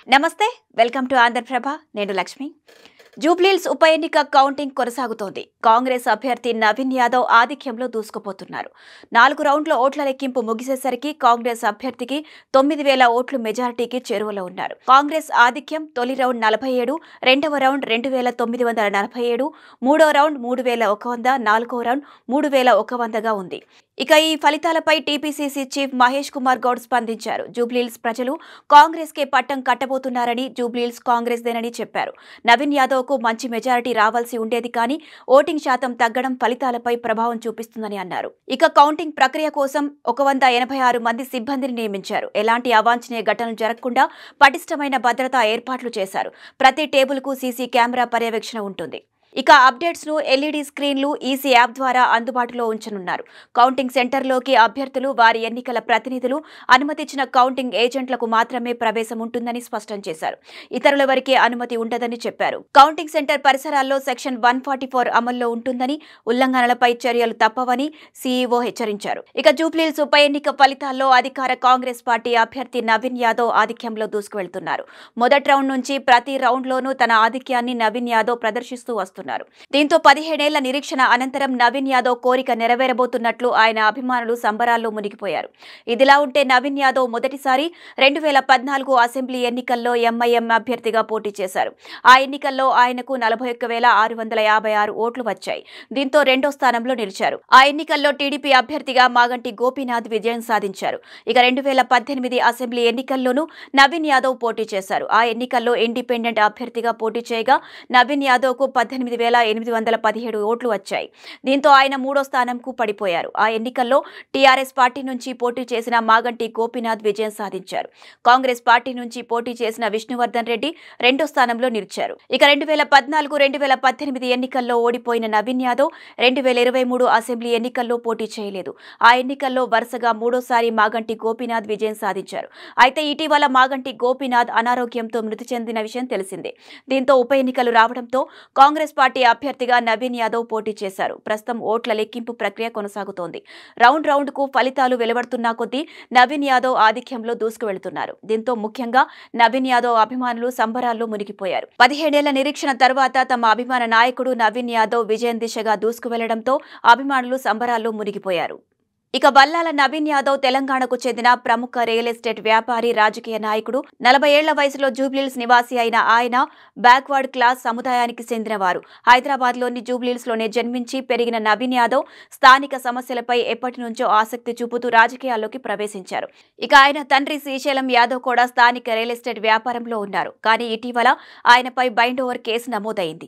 నమస్తే welcome to Andhraprabha నేను లక్ష్మి జూబ్లీహిల్స్ ఉప ఎన్నిక కౌంటింగ్ కొనసాగుతోంది కాంగ్రెస్ అభ్యర్థి నవీన్ యాదవ్ ఆధిక్యంలో దూసుకుపోతున్నారు 4 రౌండ్ల ఓట్ల లెక్కింపు ముగిసేసరికి కాంగ్రెస్ అభ్యర్థికి 9000 ఓట్లు మెజారిటీకి చేరువలో ఉన్నారు కాంగ్రెస్ ఆధిక్యం తొలి రౌండ్ 47 రెండవ రౌండ్ 2947 మూడో రౌండ్ 3100 నాలుగో రౌండ్ 3100గా ఉంది ఇక ఈ ఫలితాలపై టీపీసీసీ చీఫ్ మహేష్ కుమార్ గౌడ్ స్పందించారు జూబ్లీహిల్స్ ప్రజలు కాంగ్రెస్ కే పట్టం కట్టబోతున్నారని జూబ్లీహిల్స్ కాంగ్రెస్ దేనని చెప్పారు నవీన్ యాదవ్ కు మంచి మెజారిటీ రావాల్సి ఉండేది కానీ ఓటింగ్ శాతం తగ్గడం ఫలితాలపై ప్రభావం చూపిస్తుందని అన్నారు ఇక కౌంటింగ్ ప్రక్రియ కోసం 186 మంది సిబ్బందిని నియమించారు ఎలాంటి అవాంఛనీయ ఘటనలు జరగకుండా పటిష్టమైన భద్రతా ఏర్పాట్లు చేశారు ప్రతి టేబుల్ కు సీసీ కెమెరా పర్యవేక్షణ ఉంటుంది ఇక అప్డేట్స్ ను ఎల్ఈడీ స్క్రీన్లు ఈసీ యాప్ ద్వారా అందుబాటులో ఉంచనున్నారు కౌంటింగ్ సెంటర్లోకి అభ్యర్థులు వారి ఎన్నికల ప్రతినిధులు అనుమతించిన కౌంటింగ్ ఏజెంట్లకు మాత్రమే ప్రవేశం ఉంటుందని స్పష్టం చేశారు ఇతరులెవరికీ అనుమతి ఉండదని చెప్పారు కౌంటింగ్ సెంటర్ పరిసరాల్లో సెక్షన్ 144 అమల్లో ఉంటుందని ఉల్లంఘనలపై చర్యలు తప్పవని సీఈఓ హెచ్చరించారు ఇక జూబ్లీహిల్స్ ఉప ఎన్నిక ఫలితాల్లో అధికార కాంగ్రెస్ పార్టీ అభ్యర్థి నవీన్ యాదవ్ ఆధిక్యంలో దూసుకువెళ్తున్నారు మొదటి రౌండ్ నుంచి ప్రతి రౌండ్లోనూ తన ఆధిక్యాన్ని నవీన్ యాదవ్ ప్రదర్శిస్తూ వస్తున్నారు దీంతో 17 ఏళ్ల నిరీక్షణ అనంతరం నవీన్ యాదవ్ కోరిక నెరవేరబోతున్నట్లు ఆయన అభిమానులు సంబరాల్లో మునిగిపోయారు ఇదిలా ఉంటే నవీన్ యాదవ్ మొదటిసారి 2014 అసెంబ్లీ ఎన్నికల్లో ఎంఐఎం అభ్యర్థిగా పోటీ చేశారు ఆ ఎన్నికల్లో ఆయనకు 41656 ఓట్లు వచ్చాయి దీంతో రెండో స్థానంలో నిలిచారు ఆ ఎన్నికల్లో టీడీపీ అభ్యర్థిగా మాగంటి గోపీనాథ్ విజయం సాధించారు ఇక 2018 అసెంబ్లీ ఎన్నికల్లోనూ నవీన్ యాదవ్ పోటీ చేశారు ఆ ఎన్నికల్లో ఇండిపెండెంట్ అభ్యర్థిగా పోటీ చేయగా నవీన్ యాదవ్ కు 18817 ఓట్లు వచ్చాయి దీంతో ఆయన మూడో స్థానంకు పడిపోయారు ఆ ఎన్నికల్లో టీఆర్ఎస్ పార్టీ నుంచి పోటీ చేసిన మాగంటి గోపీనాథ్ విజయం సాధించారు కాంగ్రెస్ పార్టీ నుంచి పోటీ చేసిన విష్ణువర్ధన్ రెడ్డి రెండో స్థానంలో నిలిచారు ఇక 2014-2018 ఎన్నికల్లో ఓడిపోయిన నవీన్ యాదవ్ 2023 అసెంబ్లీ ఎన్నికల్లో పోటీ చేయలేదు ఆ ఎన్నికల్లో వరుసగా మూడోసారి మాగంటి గోపీనాథ్ విజయం సాధించారు అయితే ఇటీవల మాగంటి గోపీనాథ్ అనారోగ్యంతో మృతి చెందిన విషయం తెలిసిందే దీంతో ఉప ఎన్నికలు రావడంతో కాంగ్రెస్ పార్టీ అభ్యర్థిగా నవీన్ యాదవ్ పోటీ చేశారు ప్రస్తుతం ఓట్ల లెక్కింపు ప్రక్రియ కొనసాగుతోంది రౌండ్ కు ఫలితాలు వెలువడుతున్న కొద్దీ నవీన్ యాదవ్ ఆధిక్యంలో దూసుకువెళ్తున్నారు దీంతో ముఖ్యంగా నవీన్ యాదవ్ అభిమానులు సంబరాల్లో మునిగిపోయారు 17 ఏళ్ల నిరీక్షణ తర్వాత తమ అభిమాన నాయకుడు నవీన్ యాదవ్ విజయం దిశగా దూసుకువెళ్లడంతో అభిమానులు సంబరాల్లో మునిగిపోయారు ఇక బల్లాల నవీన్ యాదవ్ తెలంగాణకు చెందిన ప్రముఖ రియల్ ఎస్టేట్ వ్యాపారి రాజకీయ నాయకుడు 40 ఏళ్ల వయసులో జూబ్లీహిల్స్ నివాసి అయిన ఆయన బ్యాక్వర్డ్ క్లాస్ సముదాయానికి చెందినవారు హైదరాబాద్లోని జూబ్లీహిల్స్లోనే జన్మించి పెరిగిన నవీన్ యాదవ్ స్థానిక సమస్యలపై ఎప్పటి నుంచో ఆసక్తి చూపుతూ రాజకీయాల్లోకి ప్రవేశించారు ఇక ఆయన తండ్రి శ్రీశైలం యాదవ్ కూడా స్థానిక రియల్ ఎస్టేట్ వ్యాపారంలో ఉన్నారు కానీ ఇటీవల ఆయనపై బైండ్ ఓవర్ కేసు నమోదైంది